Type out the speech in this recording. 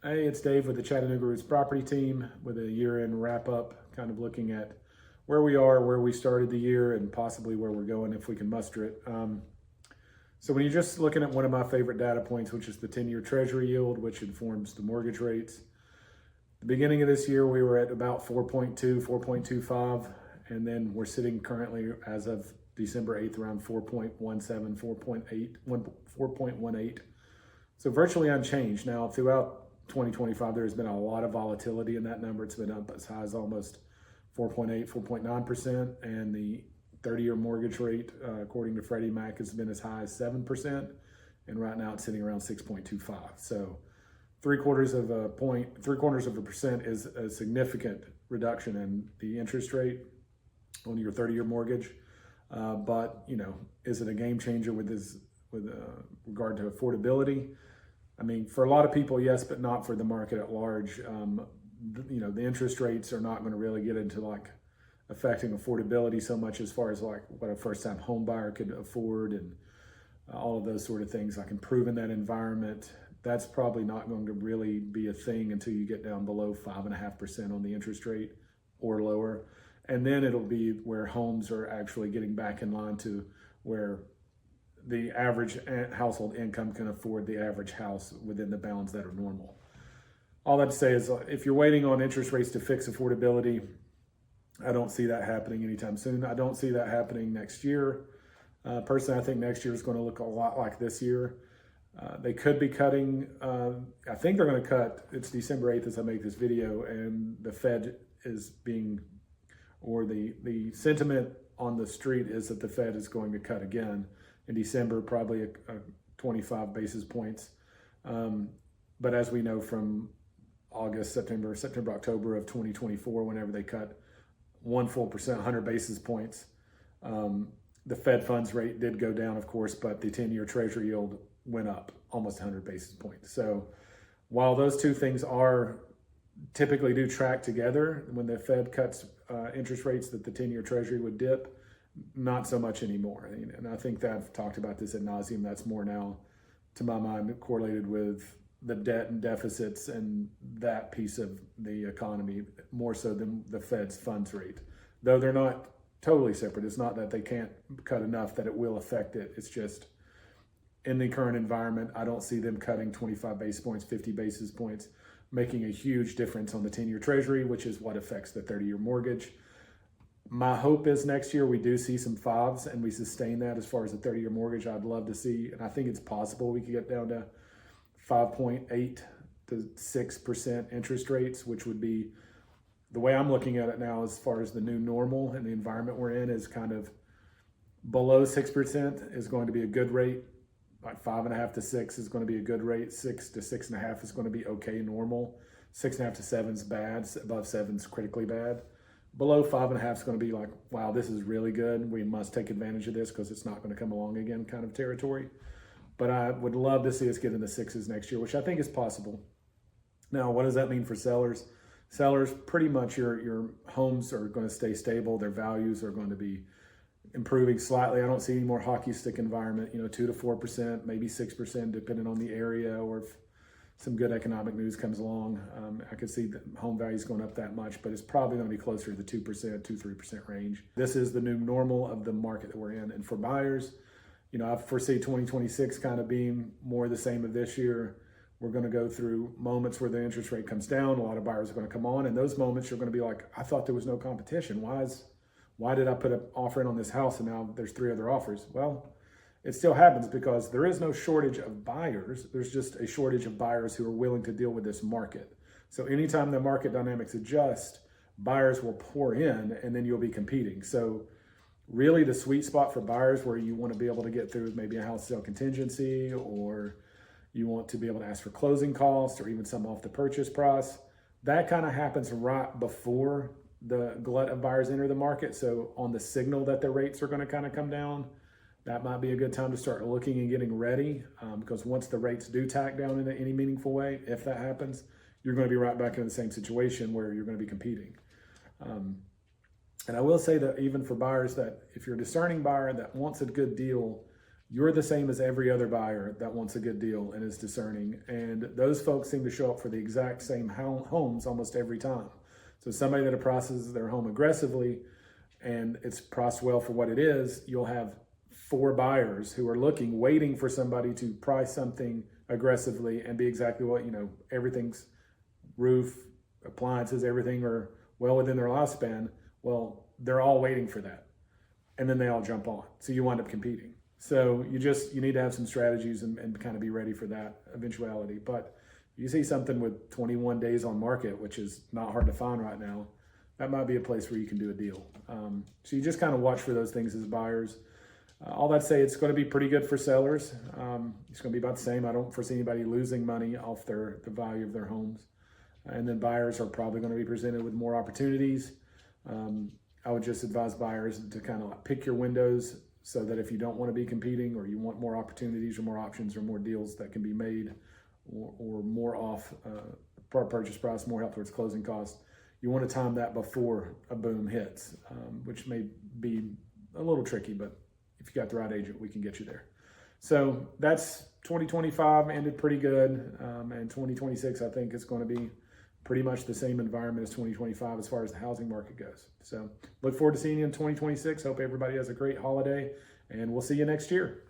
Hey, it's Dave with the Chattanooga Roots Property Team with a year-end wrap-up, kind of looking at where we are, where we started the year, and possibly where we're going if we can muster it. So when you're just looking at one of my favorite data points, which is the 10-year Treasury yield, which informs the mortgage rates, the beginning of this year we were at about 4.2, 4.25, and then we're sitting currently as of December 8th around 4.17, 4.8, 4.18. So virtually unchanged. Now throughout 2025, there's been a lot of volatility in that number. It's been up as high as almost 4.8, 4.9%, and the 30-year mortgage rate, according to Freddie Mac, has been as high as 7%, and right now it's sitting around 6.25. So three-quarters of a percent is a significant reduction in the interest rate on your 30-year mortgage. But is it a game changer with regard to affordability? I mean, for a lot of people, yes, but not for the market at large. The interest rates are not going to really get into like affecting affordability so much as far as like what a first-time home buyer could afford and all of those sort of things, like improving that environment. That's probably not going to really be a thing until you get down below 5.5% on the interest rate or lower. And then it'll be where homes are actually getting back in line to where the average household income can afford the average house within the bounds that are normal. All that to say is if you're waiting on interest rates to fix affordability, I don't see that happening anytime soon. I don't see that happening next year. Personally, I think next year is going to look a lot like this year. They could be cutting, I think they're going to cut, it's December 8th as I make this video, and the Fed is being, or the sentiment on the street is that the Fed is going to cut again in December, probably a 25 basis points. But as we know from August, September, October of 2024, whenever they cut 1 full percent, 100 basis points, the Fed funds rate did go down, of course, but the 10-year Treasury yield went up almost 100 basis points. So while those two things are typically do track together, when the Fed cuts interest rates, that the 10-year Treasury would dip, not so much anymore. And I think that I've talked about this ad nauseum. That's more now, to my mind, correlated with the debt and deficits and that piece of the economy more so than the Fed's funds rate. Though they're not totally separate. It's not that they can't cut enough that it will affect it. It's just in the current environment, I don't see them cutting 25 basis points, 50 basis points, making a huge difference on the 10-year Treasury, which is what affects the 30-year mortgage. My hope is next year we do see some fives and we sustain that as far as the 30-year mortgage. I'd love to see, and I think it's possible we could get down to 5.8 to 6% interest rates, which would be, the way I'm looking at it now as far as the new normal and the environment we're in, is kind of below 6% is going to be a good rate. Like 5.5 to 6 is going to be a good rate. 6 to 6.5 is going to be okay, normal. 6.5 to 7 is bad. Above 7 is critically bad. Below 5.5 is going to be like, wow, this is really good. We must take advantage of this because it's not going to come along again kind of territory. But I would love to see us get in the sixes next year, which I think is possible. Now, what does that mean for sellers? Sellers, pretty much your homes are going to stay stable. Their values are going to be improving slightly. I don't see any more hockey stick environment, 2 to 4%, maybe 6%, depending on the area, or if some good economic news comes along. I could see the home values going up that much, but it's probably going to be closer to the 2%, 2-3% range. This is the new normal of the market that we're in. And for buyers, I foresee 2026 kind of being more the same of this year. We're going to go through moments where the interest rate comes down. A lot of buyers are going to come on, and those moments you're going to be like, I thought there was no competition. Why did I put an offer in on this house and now there's 3 other offers? Well, it still happens because there is no shortage of buyers. There's just a shortage of buyers who are willing to deal with this market. So anytime the market dynamics adjust, buyers will pour in and then you'll be competing. So really the sweet spot for buyers where you want to be able to get through maybe a house sale contingency, or you want to be able to ask for closing costs or even some off the purchase price, that kind of happens right before the glut of buyers enter the market. So on the signal that the rates are going to kind of come down, that might be a good time to start looking and getting ready, because once the rates do tack down in any meaningful way, if that happens, you're going to be right back in the same situation where you're going to be competing. And I will say that even for buyers, that if you're a discerning buyer that wants a good deal, you're the same as every other buyer that wants a good deal and is discerning. And those folks seem to show up for the exact same homes almost every time. So somebody that prices their home aggressively and it's priced well for what it is, you'll have 4 buyers who are looking, waiting for somebody to price something aggressively and be exactly what, everything's roof, appliances, everything are well within their lifespan. Well, they're all waiting for that. And then they all jump on. So you wind up competing. So you need to have some strategies and kind of be ready for that eventuality. But you see something with 21 days on market, which is not hard to find right now, that might be a place where you can do a deal. So you just kind of watch for those things as buyers. All that say, it's going to be pretty good for sellers. It's going to be about the same. I don't foresee anybody losing money off the value of their homes. And then buyers are probably going to be presented with more opportunities. I would just advise buyers to kind of pick your windows so that if you don't want to be competing or you want more opportunities or more options or more deals that can be made or more off purchase price, more help towards closing costs, you want to time that before a boom hits, which may be a little tricky, but if you got the right agent, we can get you there. So that's 2025 ended pretty good. And 2026, I think, is going to be pretty much the same environment as 2025 as far as the housing market goes. So look forward to seeing you in 2026. Hope everybody has a great holiday, and we'll see you next year.